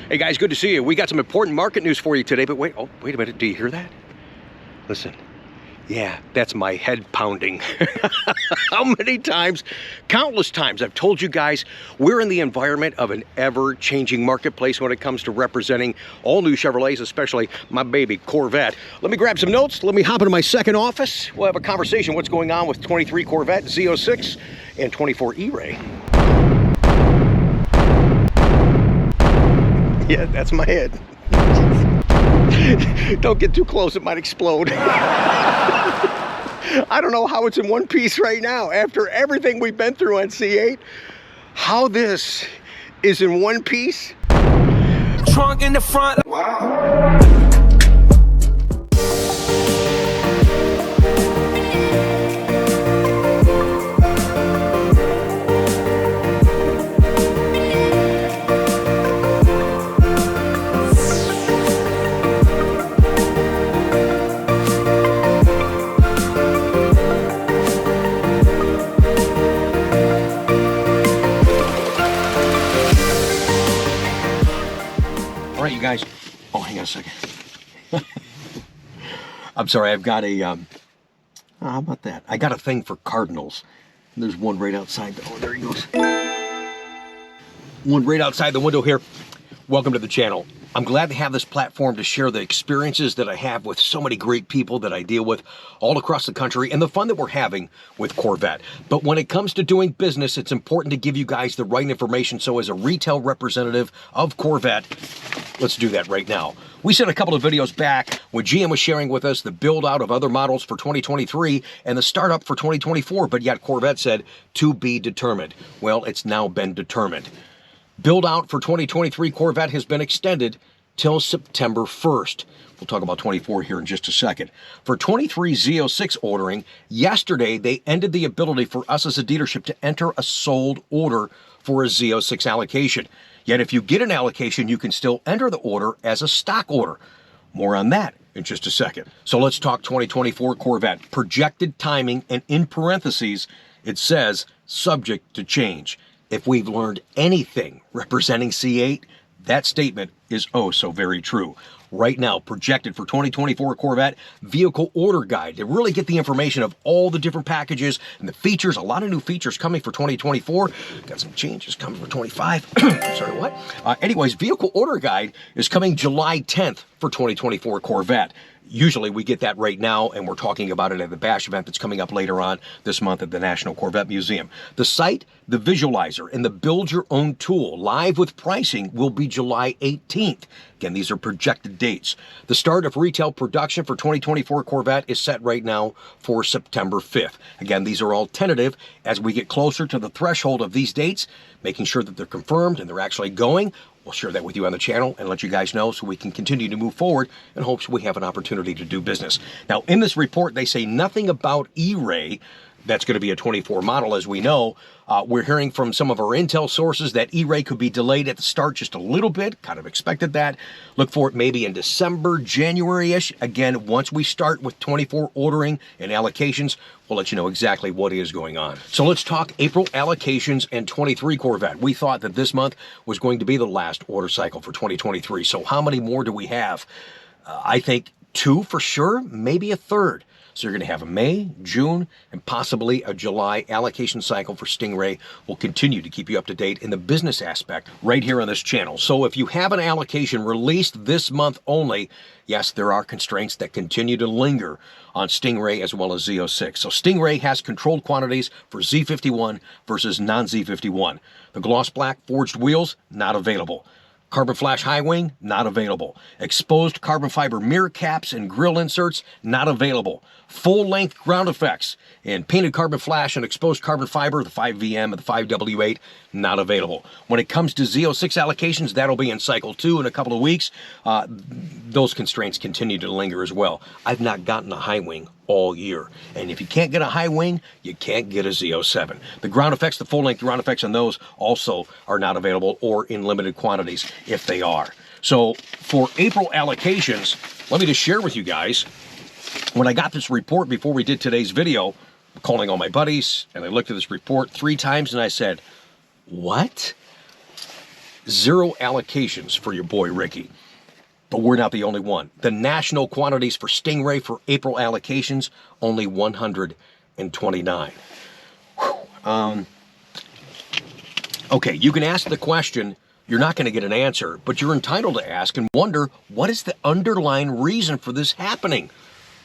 Hey guys, good to see you. We got some important market news for you today, but wait a minute, do you hear that? Listen, yeah, that's my head pounding. How many times, countless times, I've told you guys, we're in the environment of an ever-changing marketplace when it comes to representing all new Chevrolets, especially my baby Corvette. Let me grab some notes, let me hop into my second office. We'll have a conversation what's going on with 23 Corvette Z06 and 24 E-Ray. Yeah, that's my head. Don't get too close, it might explode. I don't know how it's in one piece right now. After everything we've been through on C8, how this is in one piece. Trunk in the front. Wow. You guys, oh, hang on a second. I'm sorry, I've got a, how about that? I got a thing for cardinals. There's one right outside, oh, there he goes. One right outside the window here. Welcome to the channel. I'm glad to have this platform to share the experiences that I have with so many great people that I deal with all across the country and the fun that we're having with Corvette. But when it comes to doing business, it's important to give you guys the right information. So as a retail representative of Corvette, let's do that right now. We sent a couple of videos back when GM was sharing with us the build out of other models for 2023 and the startup for 2024, but yet Corvette said to be determined. Well, it's now been determined. Build out for 2023 Corvette has been extended till September 1st. We'll talk about 24 here in just a second. For 23 Z06 ordering, yesterday they ended the ability for us as a dealership to enter a sold order for a Z06 allocation. Yet if you get an allocation, you can still enter the order as a stock order. More on that in just a second. So let's talk 2024 Corvette. Projected timing, and in parentheses, it says subject to change. If we've learned anything representing C8, that statement is oh so very true. Right now, projected for 2024 Corvette vehicle order guide to really get the information of all the different packages and the features. A lot of new features coming for 2024. Got some changes coming for 25. Sorry, what? Anyways, vehicle order guide is coming July 10th for 2024 Corvette. Usually we get that right now, and we're talking about it at the Bash event that's coming up later on this month at the National Corvette Museum. The site, the visualizer, and the build your own tool live with pricing will be July 18th. Again, these are projected dates. The start of retail production for 2024 Corvette is set right now for September 5th. Again, these are all tentative as we get closer to the threshold of these dates, making sure that they're confirmed and they're actually going. We'll share that with you on the channel and let you guys know so we can continue to move forward in hopes we have an opportunity to do business. Now, in this report, they say nothing about E-Ray. That's going to be a 24 model, as we know. We're hearing from some of our intel sources that E-Ray could be delayed at the start just a little bit. Kind of expected that. Look for it maybe in December, January-ish. Again, once we start with 24 ordering and allocations, we'll let you know exactly what is going on. So let's talk April allocations and 23 Corvette. We thought that this month was going to be the last order cycle for 2023. So how many more do we have? I think 2 for sure, maybe a third. So you're going to have a May, June, and possibly a July allocation cycle for Stingray. We'll continue to keep you up to date in the business aspect right here on this channel. So if you have an allocation released this month only, yes, there are constraints that continue to linger on Stingray as well as Z06. So Stingray has controlled quantities for Z51 versus non-Z51. The gloss black forged wheels, not available. Carbon flash high wing, not available. Exposed carbon fiber mirror caps and grille inserts, not available. Full length ground effects and painted carbon flash and exposed carbon fiber, the 5VM and the 5W8, not available. When it comes to Z06 allocations, that'll be in cycle 2 in a couple of weeks. Those constraints continue to linger as well. I've not gotten a high wing all year. And if you can't get a high wing, you can't get a Z07. The ground effects, the full length ground effects on those also are not available or in limited quantities if they are. So for April allocations, let me just share with you guys, when I got this report before we did today's video, calling all my buddies, and I looked at this report 3 times and I said, what? 0 allocations for your boy Ricky. But we're not the only one. The national quantities for Stingray for April allocations, only 129. Okay, you can ask the question, you're not going to get an answer, but you're entitled to ask and wonder, what is the underlying reason for this happening?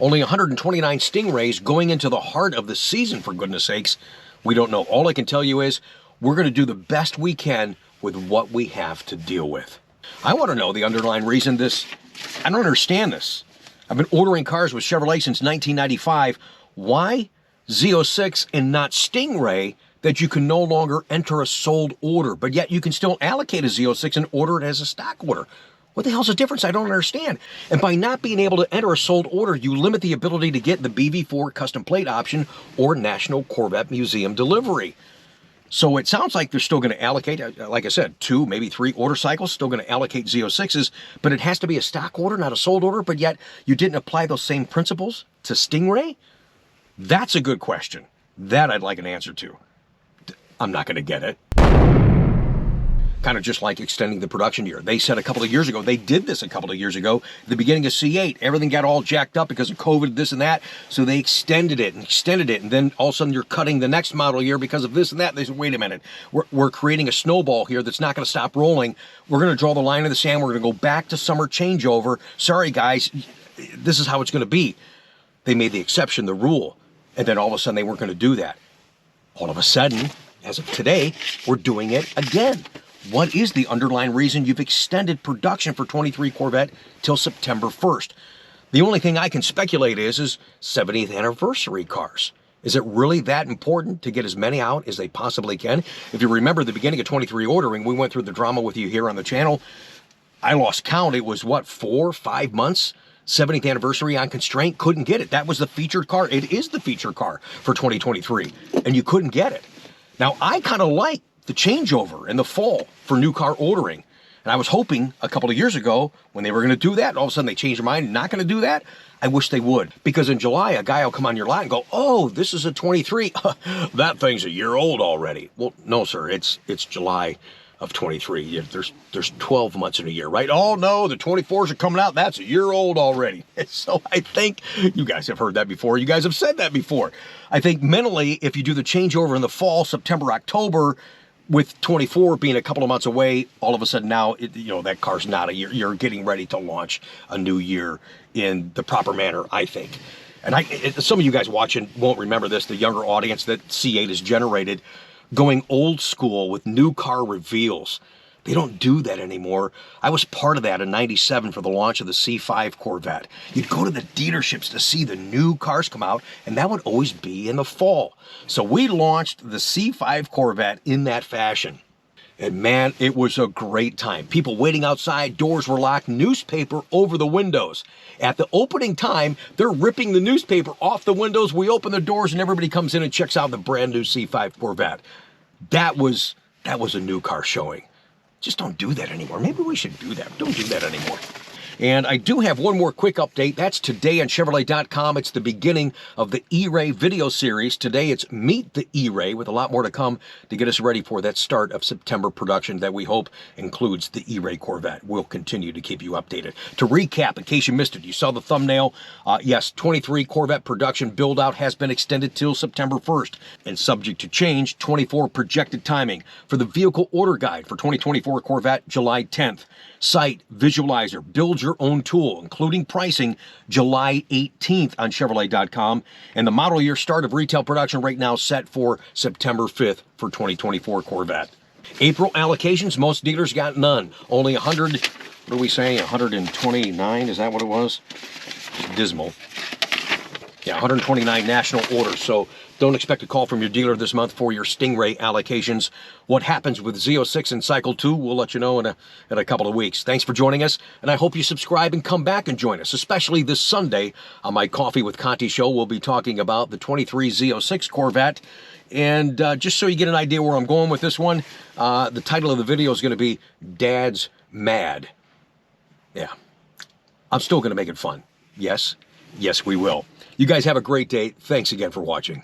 Only 129 Stingrays going into the heart of the season, for goodness sakes. We don't know. All I can tell you is we're going to do the best we can with what we have to deal with. I want to know the underlying reason this, I don't understand this. I've been ordering cars with Chevrolet since 1995. Why Z06 and not Stingray that you can no longer enter a sold order, but yet you can still allocate a Z06 and order it as a stock order? What the hell's the difference? I don't understand. And by not being able to enter a sold order, you limit the ability to get the BV4 custom plate option or National Corvette Museum delivery. So it sounds like they're still going to allocate, like I said, 2, maybe 3 order cycles, still going to allocate Z06s, but it has to be a stock order, not a sold order, but yet you didn't apply those same principles to Stingray? That's a good question. That I'd like an answer to. I'm not going to get it. Kind of just like extending the production year. They said a couple of years ago, they did this a couple of years ago, the beginning of C8, everything got all jacked up because of COVID, this and that, so they extended it, and then all of a sudden you're cutting the next model year because of this and that. They said, wait a minute, we're creating a snowball here that's not going to stop rolling. We're going to draw the line in the sand. We're going to go back to summer changeover. Sorry, guys, this is how it's going to be. They made the exception the rule, and then all of a sudden they weren't going to do that. All of a sudden, as of today, we're doing it again. What is the underlying reason you've extended production for 23 Corvette till September 1st? The only thing I can speculate is 70th anniversary cars. Is it really that important to get as many out as they possibly can? If you remember the beginning of 23 ordering, we went through the drama with you here on the channel. I lost count. It was, what, 4, 5 months? 70th anniversary on constraint, couldn't get it. That was the featured car. It is the featured car for 2023, and you couldn't get it. Now, I kind of like the changeover in the fall for new car ordering. And I was hoping a couple of years ago when they were going to do that, and all of a sudden they changed their mind and not going to do that. I wish they would. Because in July, a guy will come on your lot and go, oh, this is a 23. That thing's a year old already. Well, no, sir. It's July of 23. There's 12 months in a year, right? Oh, no, the 24s are coming out. That's a year old already. So I think you guys have heard that before. You guys have said that before. I think mentally, if you do the changeover in the fall, September, October, with 24 being a couple of months away, all of a sudden now, that car's not a year. You're getting ready to launch a new year in the proper manner, I think. And some of you guys watching won't remember this, the younger audience that C8 has generated, going old school with new car reveals. They don't do that anymore. I was part of that in '97 for the launch of the C5 Corvette. You'd go to the dealerships to see the new cars come out, and that would always be in the fall. So we launched the C5 Corvette in that fashion. And man, it was a great time. People waiting outside, doors were locked, newspaper over the windows. At the opening time, they're ripping the newspaper off the windows. We open the doors and everybody comes in and checks out the brand new C5 Corvette. That was a new car showing. Just don't do that anymore. Maybe we should do that. Don't do that anymore. And I do have one more quick update. That's today on Chevrolet.com. It's the beginning of the E-Ray video series. Today it's Meet the E-Ray, with a lot more to come to get us ready for that start of September production that we hope includes the E-Ray Corvette. We'll continue to keep you updated. To recap, in case you missed it, you saw the thumbnail. Yes, 23 Corvette production build-out has been extended till September 1st. And subject to change, 24 projected timing for the vehicle order guide for 2024 Corvette, July 10th. Site, visualizer, build your own tool, including pricing, July 18th on Chevrolet.com. And the model year start of retail production right now set for September 5th for 2024 Corvette. April allocations, most dealers got none. Only 100, what are we saying, 129, is that what it was? It's dismal. Yeah, 129 national orders. So don't expect a call from your dealer this month for your Stingray allocations. What happens with Z06 in Cycle 2, we'll let you know in a couple of weeks. Thanks for joining us, and I hope you subscribe and come back and join us, especially this Sunday on my Coffee with Conti show. We'll be talking about the 23 Z06 Corvette. And just so you get an idea where I'm going with this one, the title of the video is going to be Dad's Mad. Yeah, I'm still going to make it fun. Yes, we will. You guys have a great day. Thanks again for watching.